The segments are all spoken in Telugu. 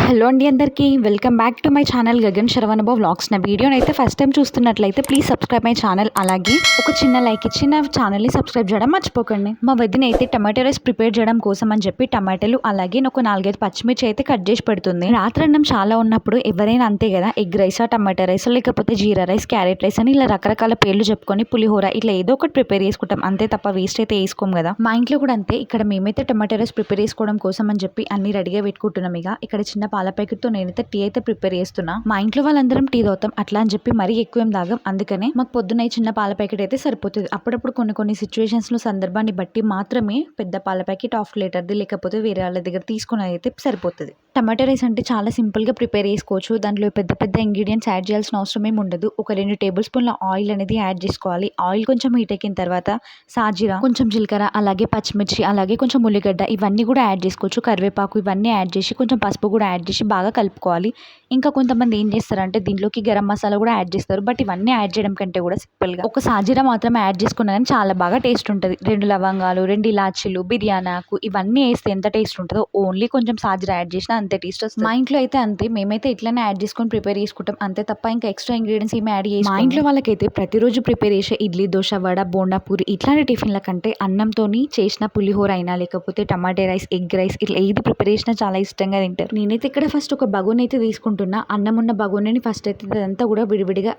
హలో అండి అందరికీ welcome back to my channel Gagan Saravanabha vlogs. నా వీడియోని అయితే ఫస్ట్ టైం చూస్తున్నట్లయితే ప్లీజ్ సబ్స్క్రైబ్ మై ఛానల్. అలాగే ఒక చిన్న లైక్ ఇచ్చి నా ఛానల్ని సబ్స్క్రైబ్ చేయడం మర్చిపోకండి. మా వదిన అయితే టమాటో రైస్ ప్రిపేర్ చేయడం కోసం అని చెప్పి టమాటాలు అలాగే ఒక 4-5 పచ్చిమిర్చి అయితే కట్ చేసి పెడుతుంది. రాత్రి అన్నం చాలా ఉన్నప్పుడు ఎవరైనా అంతే కదా, ఎగ్ రైసా, టమాటో రైస్, లేకపోతే జీరా రైస్, క్యారెట్ రైస్ అని ఇలా రకరకాల పేర్లు చెప్పుకొని పులిహోర ఇట్లా ఏదో ఒకటి ప్రిపేర్ చేసుకుంటాం అంతే తప్ప వేస్ట్ అయితే వేసుకోం కదా. మా ఇంట్లో కూడా అంతే. ఇక్కడ మేమైతే టమాటో రైస్ ప్రిపేర్ చేసుకోవడం కోసం అని చెప్పి అన్ని రెడీగా పెట్టుకుంటున్నాం. ఇక ఇక్కడ చిన్న పాల ప్యాకెట్తో నేనైతే టీ అయితే ప్రిపేర్ చేస్తున్నా. మా ఇంట్లో వాళ్ళందరం టీ తాగుతాం, అట్లా అని చెప్పి మరీ ఎక్కువ ఏం తాగం. అందుకనే మాకు పొద్దున్న చిన్న పాల ప్యాకెట్ అయితే సరిపోతుంది. అప్పుడప్పుడు కొన్ని సిచ్యువేషన్స్ లో సందర్భాన్ని బట్టి మాత్రమే పెద్ద పాల ప్యాకెట్ 1/2 లీటర్ది లేకపోతే వేరే వాళ్ళ దగ్గర తీసుకున్నది అయితే సరిపోతుంది. టమాటో రైస్ అంటే చాలా సింపుల్ గా ప్రిపేర్ చేసుకోవచ్చు. దాంట్లో పెద్ద పెద్ద ఇంగ్రీడియంట్స్ యాడ్ చేయాల్సిన అవసరం ఏమి ఉండదు. ఒక 2 టేబుల్ స్పూన్ల ఆయిల్ అనేది యాడ్ చేసుకోవాలి. ఆయిల్ కొంచెం హీట్ ఎక్కిన తర్వాత సాజీరా, కొంచెం జీలకర్ర, అలాగే పచ్చిమిర్చి, అలాగే కొంచెం ఉల్లిగడ్డ ఇవన్నీ కూడా యాడ్ చేసుకోవచ్చు. కరివేపాకు ఇవన్నీ యాడ్ చేసి కొంచెం పసుపు కూడా యాడ్ చేసి బాగా కలుపుకోవాలి. ఇంకా కొంతమంది ఏం చేస్తారంటే దీంట్లోకి గరం మసాలా కూడా యాడ్ చేస్తారు. బట్ ఇవన్నీ యాడ్ చేయడం కంటే కూడా సింపుల్గా ఒక సాజీరా మాత్రమే యాడ్ చేసుకున్నా కానీ చాలా బాగా టేస్ట్ ఉంటుంది. 2 లవంగాలు, 2 ఇలాచీలు, బిర్యానీ ఆకు ఇవన్నీ వేస్తే ఎంత టేస్ట్ ఉంటుందో ఓన్లీ కొంచెం సాజీరా యాడ్ చేసినా అంతే టేస్ట్ వస్తుంది. మా ఇంట్లో అయితే అంతే. మేమైతే ఇట్లానే యాడ్ చేసుకొని ప్రిపేర్ చేసుకుంటాం అంతే తప్ప ఇంకా ఎక్స్ట్రా ఇంగ్రీడియంట్స్ ఏమి యాడ్ చేసి. మా ఇంట్లో వాళ్ళకైతే ప్రతిరోజు ప్రిపేర్ చేసే ఇడ్లీ, దోశ, వడ, బోండా, పూరి ఇట్లాంటి టిఫిన్ల కంటే అన్నంతోని చేసిన పులిహోర అయినా లేకపోతే టమాటా రైస్, ఎగ్ రైస్ ఇట్లా ఏది ప్రిపేర్ చేసినా చాలా ఇష్టంగా తింటారు. నేనైతే ఇక్కడ ఫస్ట్ ఒక బగోన్ అయితే తీసుకుంటున్నా. అన్నం ఉన్న బగోనిని ఫస్ట్ అయితే అదంతా కూడా విడివిడిగా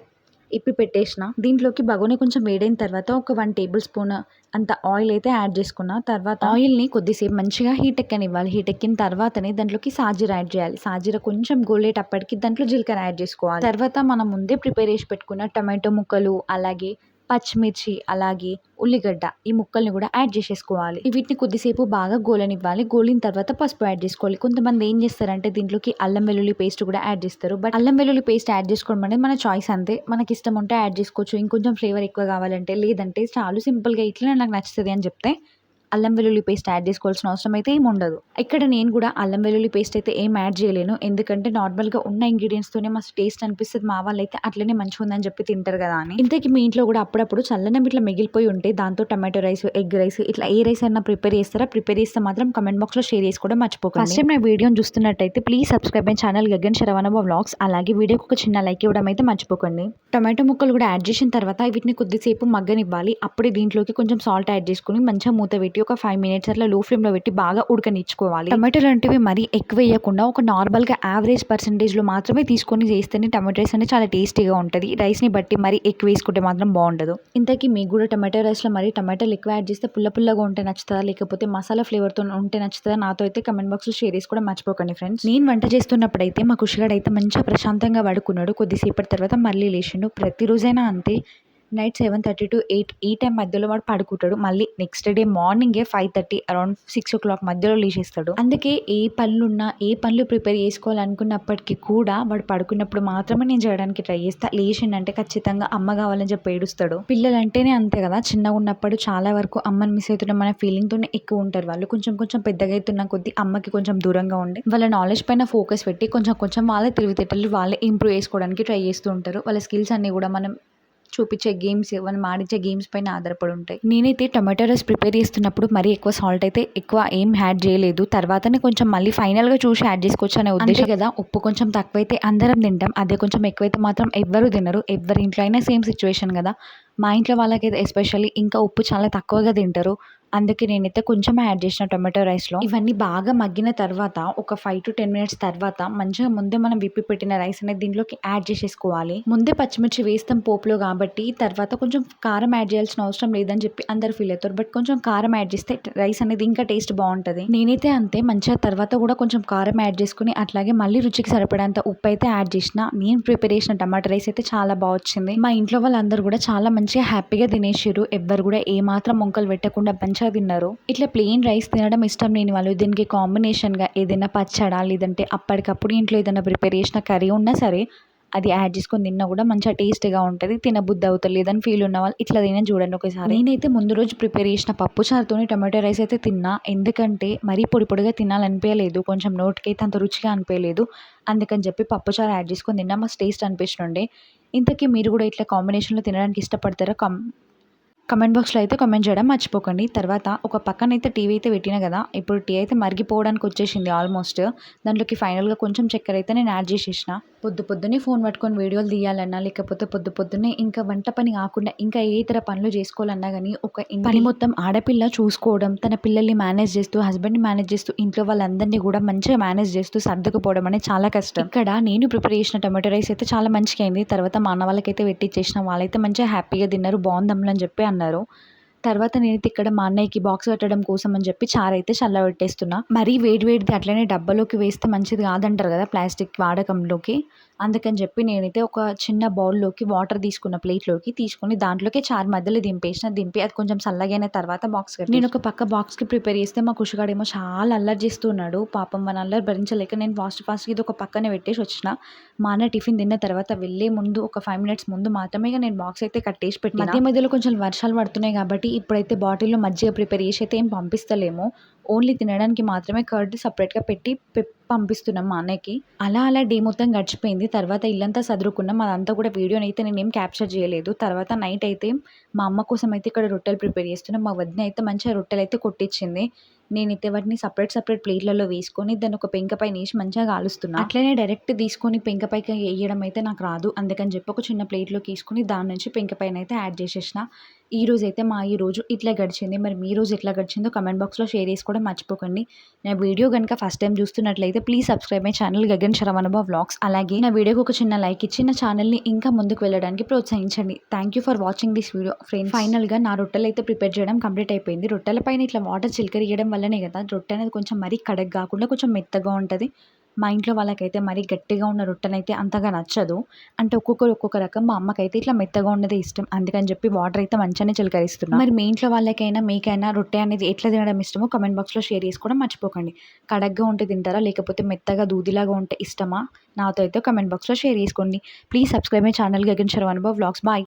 ఇప్పి పెట్టేసిన. దీంట్లోకి బగోని కొంచెం వేడైన తర్వాత ఒక 1 టేబుల్ స్పూన్ అంత ఆయిల్ అయితే యాడ్ చేసుకున్న. తర్వాత ఆయిల్ని కొద్దిసేపు మంచిగా హీట్ ఎక్కనివ్వాలి. హీట్ ఎక్కిన తర్వాతనే దాంట్లోకి సాజీరా యాడ్ చేయాలి. సాజీరా కొంచెం గోలేటప్పటికి దాంట్లో జీలకర్ర యాడ్ చేసుకోవాలి. తర్వాత మనం ముందే ప్రిపేర్ చేసి పెట్టుకున్న టమాటో ముక్కలు, అలాగే పచ్చిమిర్చి, అలాగే ఉల్లిగడ్డ ఈ ముక్కల్ని కూడా యాడ్ చేసేసుకోవాలి. వీటిని కొద్దిసేపు బాగా గోలనివ్వాలి. గోలిన తర్వాత పసుపు యాడ్ చేసుకోవాలి. కొంతమంది ఏం చేస్తారంటే దీంట్లోకి అల్లం వెల్లుల్లి పేస్ట్ కూడా యాడ్ చేస్తారు. బట్ అల్లం వెల్లుల్లి పేస్ట్ యాడ్ చేసుకోవడం అనేది మన చాయిస్ అంతే. మనకి ఇష్టం ఉంటే యాడ్ చేసుకోవచ్చు. ఇంకొంచెం ఫ్లేవర్ ఎక్కువ కావాలంటే, లేదంటే చాలా సింపుల్గా ఇట్లనే నాకు నచ్చుతుంది అని చెప్తే అల్లం వెల్లుల్లి పేస్ట్ యాడ్ చేసుకోవాల్సిన అవసరం అయితే ఏమి ఉండదు. ఇక్కడ నేను కూడా అల్లం వెల్లుల్లి పేస్ట్ అయితే ఏం యాడ్ చేయలేను. ఎందుకంటే నార్మల్గా ఉన్న ఇంగ్రీడియంట్స్తోనే మస్తు టేస్ట్ అనిపిస్తుంది. మా వాళ్ళు అయితే అట్లనే మంచిగా ఉందని చెప్పి తింటారు కదా అని. ఇంతకీ మీ ఇంట్లో కూడా అప్పుడప్పుడు చల్లనం ఇట్లా మిగిలిపోయి ఉంటే దాంతో టమాటో రైస్, ఎగ్ రైస్ ఇట్లా ఏ రైస్ అయినా ప్రిపేర్ చేస్తారా? ప్రిపేర్ చేస్తే మాత్రం కమెంట్ బాక్స్లో షేర్ చేసుకోవడం మర్చిపోకండి. ఫస్ట్ టైం నా వీడియోని చూస్తున్నట్టయితే please subscribe my channel Gagan Saravanabha vlogs. అలాగే వీడియోకి ఒక చిన్న లైక్ ఇవ్వడం అయితే మర్చిపోకండి. టమాటో ముక్కలు కూడా యాడ్ చేసిన తర్వాత వీటిని కొద్దిసేపు మగ్గనివ్వాలి. అప్పుడే దీంట్లోకి కొంచెం సాల్ట్ యాడ్ చేసుకుని మంచిగా మూత పెట్టి ఒక 5 మినిట్స్ అట్లా లో ఫ్లేమ్ లో పెట్టి బాగా ఉడకనిచ్చుకోవాలి. టమాటోలు అంటే మరీ ఎక్కువ వేయకుండా ఒక నార్మల్ గా యావరేజ్ పర్సెంటేజ్ లో మాత్రమే తీసుకొని చేస్తేనే టమాటో రైస్ అనేది చాలా టేస్టీగా ఉంటుంది. రైస్ ని బట్టి మరీ ఎక్కువ వేసుకుంటే మాత్రం బాగుండదు. ఇంతకీ మీకు కూడా టమాటో రైస్ లో మరి టమాటాలు ఎక్కువ యాడ్ చేస్తే పుల్లగా ఉంటే నచ్చుతుందా, లేకపోతే మసాలా ఫ్లేవర్ తో ఉంటే నచ్చుతుందా? నాతో అయితే కమెంట్ బాక్స్ లో షేర్ చేసుకోవడం మర్చిపోకండి ఫ్రెండ్స్. నేను వంట చేస్తున్నప్పుడు అయితే మా కుషిగాడు అయితే మంచిగా ప్రశాంతంగా పడుకున్నాడు. కొద్దిసేపటి తర్వాత మళ్ళీ లేచిండు. ప్రతిరోజైనా అంతే. నైట్ 7:30 to 8 ఈ టైం మధ్యలో వాడు పడుకుంటాడు. మళ్ళీ నెక్స్ట్ డే మార్నింగే 5:30 అరౌండ్ 6 o'clock మధ్యలో లేచేస్తాడు. అందుకే ఏ పనులు ప్రిపేర్ చేసుకోవాలనుకున్నప్పటికీ కూడా వాడు పడుకున్నప్పుడు మాత్రమే నేను చేయడానికి ట్రై చేస్తా. లేచిండంటే ఖచ్చితంగా అమ్మ కావాలని చెప్పి ఏడుస్తాడు. పిల్లలంటేనే అంతే కదా, చిన్నగా ఉన్నప్పుడు చాలా వరకు అమ్మని మిస్ అవుతున్నాం అనే ఫీలింగ్ తోనే ఎక్కువ ఉంటారు వాళ్ళు. కొంచెం పెద్దగా అవుతున్న కొద్దీ అమ్మకి కొంచెం దూరంగా ఉండి వాళ్ళ నాలెడ్జ్ పైన ఫోకస్ పెట్టి కొంచెం వాళ్ళ తెలివితేటలు వాళ్ళే ఇంప్రూవ్ చేసుకోవడానికి ట్రై చేస్తూ ఉంటారు. వాళ్ళ స్కిల్స్ అన్ని కూడా మనం చూపించే గేమ్స్, మనం ఆడించే గేమ్స్ పైన ఆధారపడి ఉంటాయి. నేనైతే టమాటో రైస్ ప్రిపేర్ చేస్తున్నప్పుడు మరీ ఎక్కువ సాల్ట్ అయితే ఎక్కువ ఏం యాడ్ చేయలేదు. తర్వాతనే కొంచెం మళ్ళీ ఫైనల్గా చూసి యాడ్ చేసుకోవచ్చు అనే ఉద్దేశం కదా. ఉప్పు కొంచెం తక్కువైతే అందరం తింటాం, అదే కొంచెం ఎక్కువైతే మాత్రం ఎవ్వరు తినరు. ఎవరి ఇంట్లో అయినా సేమ్ సిచ్యువేషన్ కదా. మా ఇంట్లో వాళ్ళకైతే ఎస్పెషల్లీ ఇంకా ఉప్పు చాలా తక్కువగా తింటారు. అందుకే నేనైతే కొంచెం యాడ్ చేసిన టొమాటో రైస్లో. ఇవన్నీ బాగా మగ్గిన తర్వాత ఒక 5 to 10 minutes తర్వాత మంచిగా ముందే మనం విప్పి పెట్టిన రైస్ అనేది దీంట్లోకి యాడ్ చేసేసుకోవాలి. ముందే పచ్చిమిర్చి వేస్తాం పోపులో కాబట్టి తర్వాత కొంచెం కారం యాడ్ చేయాల్సిన అవసరం లేదని చెప్పి అందరు ఫీల్ అవుతారు. బట్ కొంచెం కారం యాడ్ చేస్తే రైస్ అనేది ఇంకా టేస్ట్ బాగుంటుంది. నేనైతే అంతే. మంచిగా తర్వాత కూడా కొంచెం కారం యాడ్ చేసుకుని అట్లాగే మళ్ళీ రుచికి సరిపడేంత ఉప్పు అయితే యాడ్ చేసిన. నేను ప్రిపేర్ చేసిన టమాటో రైస్ అయితే చాలా బాగా వచ్చింది. మా ఇంట్లో వాళ్ళందరూ కూడా చాలా మంచిగా హ్యాపీగా తినేసారు. ఎవ్వరు కూడా ఏ మాత్రం మొక్కలు పెట్టకుండా మంచిగా తిన్నారు. ఇట్లా ప్లెయిన్ రైస్ తినడం ఇష్టం లేని వాళ్ళు దీనికి కాంబినేషన్ గా ఏదైనా పచ్చడా, లేదంటే అప్పటికప్పుడు ఇంట్లో ఏదైనా ప్రిపేర్ చేసిన కర్రీ ఉన్నా సరే అది యాడ్ చేసుకొని తిన్నా కూడా మంచిగా టేస్టీగా ఉంటుంది. తినబుద్ధి అవుతుంది లేదని ఫీల్ ఉన్న వాళ్ళు ఇట్లా తినని చూడండి ఒకసారి. నేనైతే ముందు రోజు ప్రిపేర్ చేసిన పప్పు చారుతోని టమాటో రైస్ అయితే తిన్నా. ఎందుకంటే మరీ పొడిగా తినాలనిపించలేదు, కొంచెం నోటికైతే అంత రుచిగా అనిపించలేదు. అందుకని చెప్పి పప్పు చారు యాడ్ చేసుకొని తిన్నా. మస్తు టేస్ట్ అనిపిస్తుండే. ఇంతకీ మీరు కూడా ఇట్లా కాంబినేషన్లో తినడానికి ఇష్టపడతారా? కమెంట్ బాక్స్లో అయితే కామెంట్ చేయడం మర్చిపోకండి. తర్వాత ఒక పక్కనైతే టీవీ అయితే పెట్టినా కదా, ఇప్పుడు టీ అయితే మరిగిపోవడానికి వచ్చేసింది ఆల్మోస్ట్. దాంట్లోకి ఫైనల్గా కొంచెం చక్కెర అయితే నేను యాడ్ చేసేసిన. పొద్దున్నే ఫోన్ పట్టుకొని వీడియోలు తీయాలన్నా, లేకపోతే పొద్దున్నే ఇంకా వంట పని కాకుండా ఇంకా ఏ ఇతర పనులు చేసుకోవాలన్నా కానీ ఒక పని మొత్తం ఆడపిల్ల చూసుకోవడం, తన పిల్లల్ని మేనేజ్ చేస్తూ, హస్బెండ్ని మేనేజ్ చేస్తూ, ఇంట్లో వాళ్ళందరినీ కూడా మంచిగా మేనేజ్ చేస్తూ సర్దుకుపోవడం అనేది చాలా కష్టం. ఇక్కడ నేను ప్రిపేర్ చేసిన టమాటో రైస్ అయితే చాలా మంచిగా అయింది. తర్వాత మా అన్న వాళ్ళకైతే పెట్టిచ్చేసిన. వాళ్ళైతే మంచిగా హ్యాపీగా తిన్నారు, బాగుందమ్ములు అని చెప్పి అన్నారు. తర్వాత నేనైతే ఇక్కడ మా అన్నయ్యకి బాక్స్ పెట్టడం కోసం అని చెప్పి చారైతే చల్లబెట్టేస్తున్నా. మరీ వేడిది అట్లనే డబ్బాలోకి వేస్తే మంచిది కాదంటారు కదా ప్లాస్టిక్ వాడకంలోకి. అందుకని చెప్పి నేనైతే ఒక చిన్న బౌల్లోకి వాటర్ తీసుకున్న, ప్లేట్లోకి తీసుకొని దాంట్లోకి చారు మధ్యలో దింపి అది కొంచెం చల్లగైన తర్వాత బాక్స్ కట్టి నేను ఒక పక్క బాక్స్కి ప్రిపేర్ చేస్తే మా కుషగాడేమో చాలా అల్లరి చేస్తున్నాడు. పాపం మన అల్లరి భరించలేక నేను ఫాస్ట్గా ఇది ఒక పక్కనే పెట్టేసి వచ్చిన. మా అన్న టిఫిన్ తిన్న తర్వాత వెళ్ళే ముందు ఒక 5 మినిట్స్ ముందు మాత్రమే నేను బాక్స్ అయితే కట్టేసి పెట్టిన. మధ్యలో కొంచెం వర్షాలు పడుతున్నాయి కాబట్టి ఇప్పుడైతే బాటిల్లో మజ్జిగ ప్రిపేర్ చేసి అయితే ఏం పంపిస్తలేము. ఓన్లీ తినడానికి మాత్రమే కర్డ్ సపరేట్గా పెట్టి పంపిస్తున్నాం మా అన్నయ్యకి. అలా డే మొత్తం గడిచిపోయింది. తర్వాత ఇల్లంతా సదురుకున్నాం. అదంతా కూడా వీడియోనైతే నేనేం క్యాప్చర్ చేయలేదు. తర్వాత నైట్ అయితే మా అమ్మ కోసం అయితే ఇక్కడ రొట్టెలు ప్రిపేర్ చేస్తున్నాం. మా వదిన అయితే మంచిగా రొట్టెలు అయితే కొట్టించింది. నేనైతే వాటిని సపరేట్ ప్లేట్లలో వేసుకొని దాన్ని ఒక పెంక పైన వేసి మంచిగా కాలుస్తున్నా. అట్లనే డైరెక్ట్ తీసుకొని పెంక పైకి వేయడం అయితే నాకు రాదు. అందుకని చెప్పి ఒక చిన్న ప్లేట్లోకి తీసుకొని దాని నుంచి పెంక పైన అయితే యాడ్ చేసేసిన. ఈ రోజు ఇట్లా గడిచింది. మరి మీ రోజు ఎట్లా గడిచిందో కమెంట్ బాక్స్లో షేర్ చేసుకోవడం మర్చిపోకండి. నా వీడియో కనుక ఫస్ట్ టైం చూస్తున్నట్లయితే please subscribe my channel Gagan Saravanabha vlogs. అలాగే నా వీడియోకి ఒక చిన్న లైక్ ఇచ్చి నా ఛానల్ని ఇంకా ముందుకు వెళ్ళడానికి ప్రోత్సహించండి. Thank you for watching this video friends. ఫైనల్గా నా రొట్టెలు అయితే ప్రిపేర్ చేయడం కంప్లీట్ అయిపోయింది. రొట్టెల పైన ఇట్లా వాటర్ చిలకరియడం వల్లనే కదా రొట్టె అనేది కొంచెం మరీ కడగ్ కాకుండా కొంచెం మెత్తగా ఉంటుంది. మా ఇంట్లో వాళ్ళకైతే మరీ గట్టిగా ఉన్న రొట్టెనైతే అంతగా నచ్చదు. అంటే ఒక్కొక్కరు ఒక్కొక్క రకం. మా అమ్మకైతే ఇట్లా మెత్తగా ఉన్నదే ఇష్టం. అందుకని చెప్పి వాటర్ అయితే మంచిగానే చిలకరిస్తున్నా. మరి మీ ఇంట్లో వాళ్ళకైనా మీకైనా రొట్టె అనేది ఎట్లా తినడం ఇష్టమో కమెంట్ బాక్స్లో షేర్ చేసుకోవడం మర్చిపోకండి. కడగ్గా ఉంటే తింటారా, లేకపోతే మెత్తగా దూదిలాగా ఉంటే ఇష్టమా? నాతో అయితే కమెంట్ బాక్స్లో షేర్ చేసుకోండి. Please subscribe my channel Gagan Saravanabha vlogs. Bye.